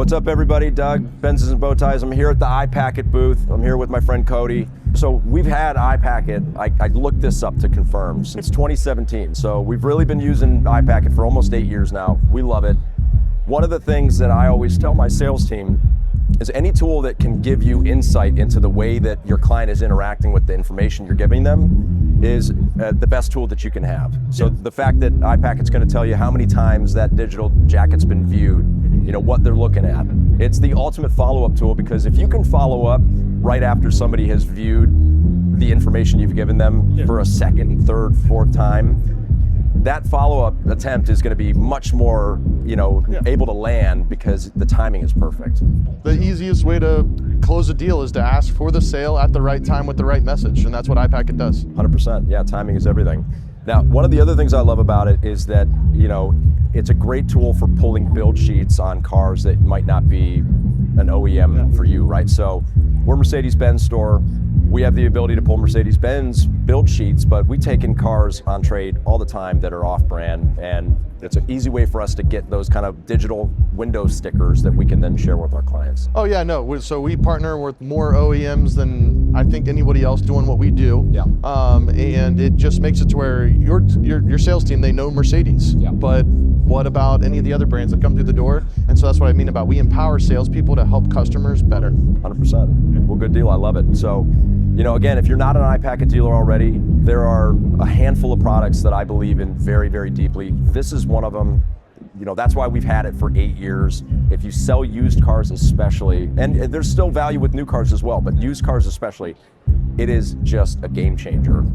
What's up, everybody? Doug, BenzsandBowties. I'm here at the iPacket booth. I'm here with my friend Cody. So we've had iPacket, I looked this up to confirm, since 2017. So we've really been using iPacket for almost 8 years now. We love it. One of the things that I always tell my sales team is any tool that can give you insight into the way that your client is interacting with the information you're giving them is the best tool that you can have. So the fact that iPacket's going to tell you how many times that digital jacket's been viewed, you know, what they're looking at. It's the ultimate follow-up tool, because if you can follow up right after somebody has viewed the information you've given them for a second, third, fourth time, that follow-up attempt is going to be much more, able to land because the timing is perfect. The easiest way to close a deal is to ask for the sale at the right time with the right message, and that's what iPacket does. 100%, yeah, timing is everything. Now, one of the other things I love about it is that, it's a great tool for pulling build sheets on cars that might not be an OEM for you, right? So we're a Mercedes-Benz store. We have the ability to pull Mercedes-Benz build sheets, but we take in cars on trade all the time that are off-brand, and it's an easy way for us to get those kind of digital window stickers that we can then share with our clients. Oh yeah, no, so we partner with more OEMs than I think anybody else doing what we do. Yeah. And it just makes it to where your sales team, they know Mercedes, but what about any of the other brands that come through the door? And so that's what I mean about we empower salespeople to help customers better. 100%. Well, good deal. I love it. So, again, if you're not an iPacket dealer already, there are a handful of products that I believe in very, very deeply. This is one of them. That's why we've had it for 8 years. If you sell used cars especially, and there's still value with new cars as well, but used cars especially, it is just a game changer.